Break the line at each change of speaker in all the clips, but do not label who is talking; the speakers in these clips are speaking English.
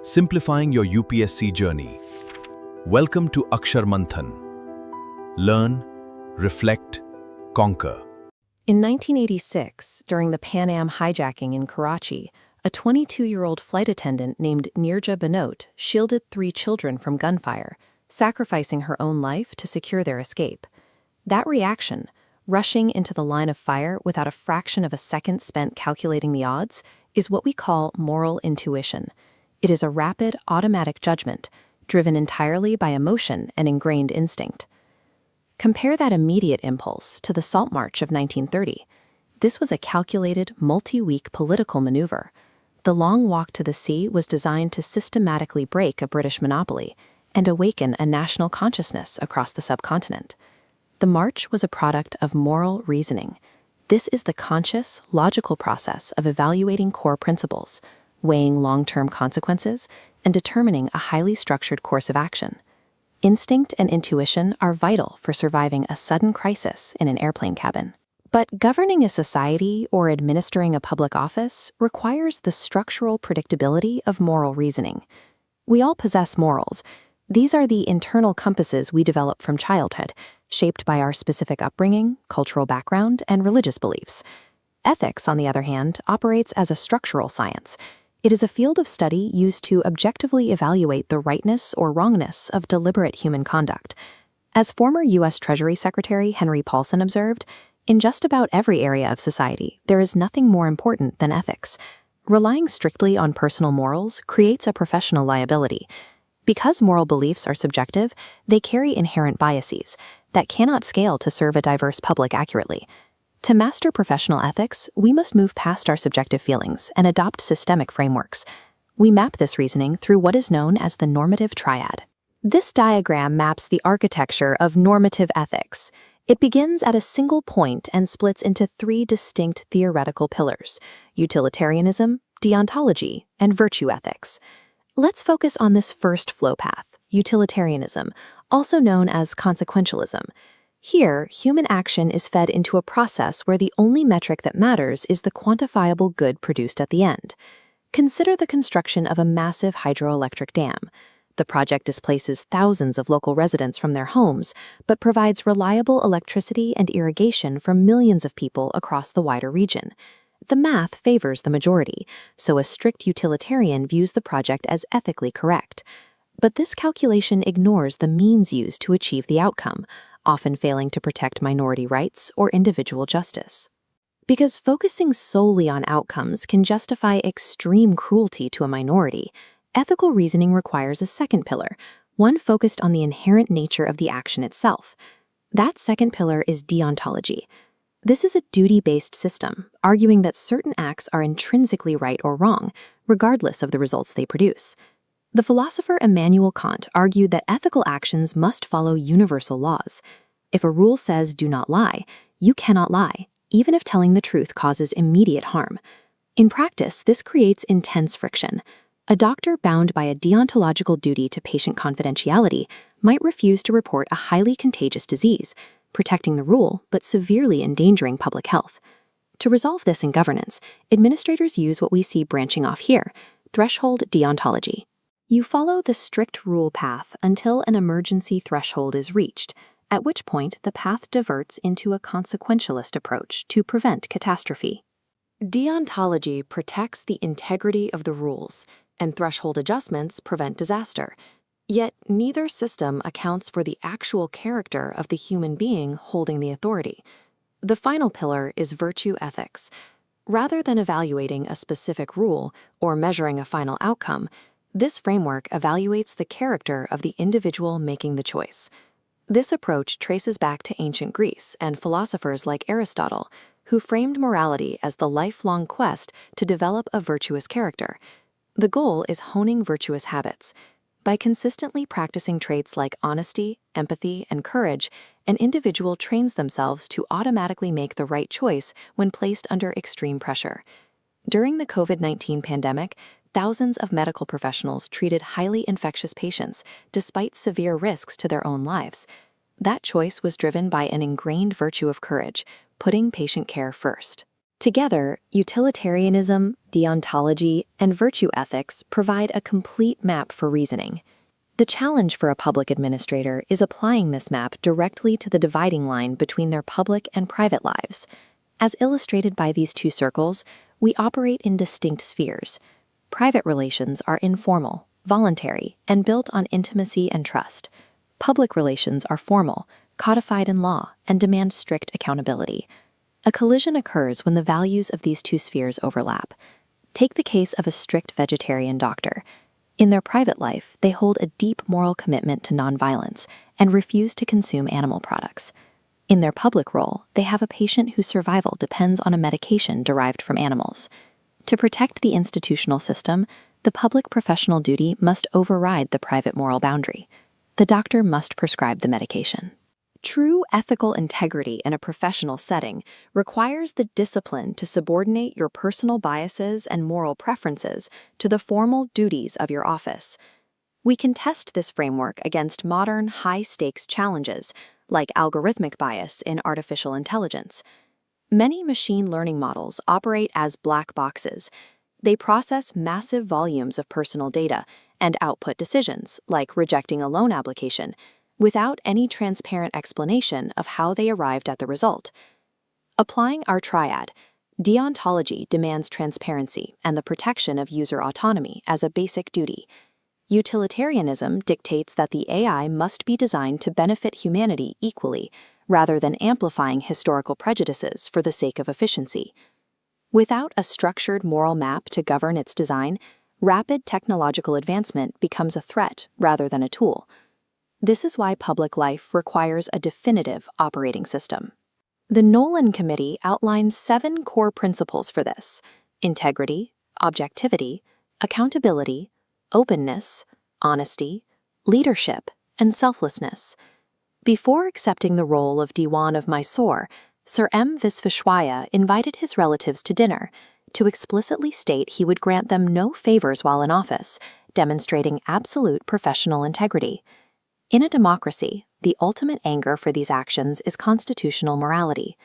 simplifying your UPSC journey. Welcome to Akshar Manthan. Learn, reflect, conquer.
In 1986, during the Pan Am hijacking in Karachi, a 22-year-old flight attendant named Nirja Banot shielded 3 children from gunfire, sacrificing her own life to secure their escape. That reaction, rushing into the line of fire without a fraction of a second spent calculating the odds, is what we call moral intuition. It is a rapid, automatic judgment, driven entirely by emotion and ingrained instinct. Compare that immediate impulse to the Salt March of 1930. This was a calculated, multi-week political maneuver. The long walk to the sea was designed to systematically break a British monopoly and awaken a national consciousness across the subcontinent. The march was a product of moral reasoning. This is the conscious, logical process of evaluating core principles, weighing long-term consequences, and determining a highly structured course of action. Instinct and intuition are vital for surviving a sudden crisis in an airplane cabin. But governing a society or administering a public office requires the structural predictability of moral reasoning. We all possess morals. These are the internal compasses we develop from childhood, shaped by our specific upbringing, cultural background, and religious beliefs. Ethics, on the other hand, operates as a structural science. It is a field of study used to objectively evaluate the rightness or wrongness of deliberate human conduct. As former U.S. Treasury Secretary Henry Paulson observed, in just about every area of society, there is nothing more important than ethics. Relying strictly on personal morals creates a professional liability. Because moral beliefs are subjective, they carry inherent biases that cannot scale to serve a diverse public accurately. To master professional ethics, we must move past our subjective feelings and adopt systemic frameworks. We map this reasoning through what is known as the normative triad. This diagram maps the architecture of normative ethics. It begins at a single point and splits into 3 distinct theoretical pillars: utilitarianism, deontology, and virtue ethics. Let's focus on this first flow path, utilitarianism, also known as consequentialism. Here, human action is fed into a process where the only metric that matters is the quantifiable good produced at the end. Consider the construction of a massive hydroelectric dam. The project displaces thousands of local residents from their homes, but provides reliable electricity and irrigation for millions of people across the wider region. The math favors the majority, so a strict utilitarian views the project as ethically correct. But this calculation ignores the means used to achieve the outcome, often failing to protect minority rights or individual justice. Because focusing solely on outcomes can justify extreme cruelty to a minority, ethical reasoning requires a second pillar, one focused on the inherent nature of the action itself. That second pillar is deontology. This is a duty-based system, arguing that certain acts are intrinsically right or wrong, regardless of the results they produce. The philosopher Immanuel Kant argued that ethical actions must follow universal laws. If a rule says do not lie, you cannot lie, even if telling the truth causes immediate harm. In practice, this creates intense friction. A doctor bound by a deontological duty to patient confidentiality might refuse to report a highly contagious disease, protecting the rule but severely endangering public health. To resolve this in governance, administrators use what we see branching off here, threshold deontology. You follow the strict rule path until an emergency threshold is reached, at which point the path diverts into a consequentialist approach to prevent catastrophe. Deontology protects the integrity of the rules, and threshold adjustments prevent disaster. Yet neither system accounts for the actual character of the human being holding the authority. The final pillar is virtue ethics. Rather than evaluating a specific rule or measuring a final outcome, this framework evaluates the character of the individual making the choice. This approach traces back to ancient Greece and philosophers like Aristotle, who framed morality as the lifelong quest to develop a virtuous character. The goal is honing virtuous habits. By consistently practicing traits like honesty, empathy, and courage, an individual trains themselves to automatically make the right choice when placed under extreme pressure. During the COVID-19 pandemic, thousands of medical professionals treated highly infectious patients despite severe risks to their own lives. That choice was driven by an ingrained virtue of courage, putting patient care first. Together, utilitarianism, deontology, and virtue ethics provide a complete map for reasoning. The challenge for a public administrator is applying this map directly to the dividing line between their public and private lives. As illustrated by these two circles, we operate in distinct spheres. Private relations are informal, voluntary, and built on intimacy and trust. Public relations are formal, codified in law, and demand strict accountability. A collision occurs when the values of these two spheres overlap. Take the case of a strict vegetarian doctor. In their private life, they hold a deep moral commitment to nonviolence and refuse to consume animal products. In their public role, they have a patient whose survival depends on a medication derived from animals. To protect the institutional system, the public professional duty must override the private moral boundary. The doctor must prescribe the medication. True ethical integrity in a professional setting requires the discipline to subordinate your personal biases and moral preferences to the formal duties of your office. We can test this framework against modern high-stakes challenges, like algorithmic bias in artificial intelligence. Many machine learning models operate as black boxes. They process massive volumes of personal data and output decisions, like rejecting a loan application, without any transparent explanation of how they arrived at the result. Applying our triad, deontology demands transparency and the protection of user autonomy as a basic duty. Utilitarianism dictates that the AI must be designed to benefit humanity equally, rather than amplifying historical prejudices for the sake of efficiency. Without a structured moral map to govern its design, rapid technological advancement becomes a threat rather than a tool. This is why public life requires a definitive operating system. The Nolan Committee outlines 7 core principles for this: integrity, objectivity, accountability, openness, honesty, leadership, and selflessness. Before accepting the role of Diwan of Mysore, Sir M. Visvesvaraya invited his relatives to dinner to explicitly state he would grant them no favors while in office, demonstrating absolute professional integrity. In a democracy, the ultimate anchor for these actions is constitutional morality.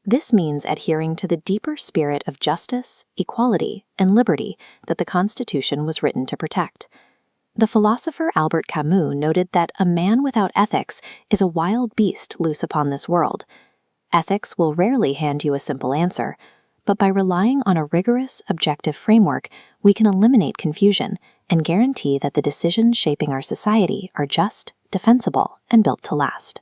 This means adhering to the deeper spirit of justice, equality, and liberty that the Constitution was written to protect. The philosopher Albert Camus noted that a man without ethics is a wild beast loose upon this world. Ethics will rarely hand you a simple answer, but by relying on a rigorous, objective framework, we can eliminate confusion and guarantee that the decisions shaping our society are just, defensible, and built to last.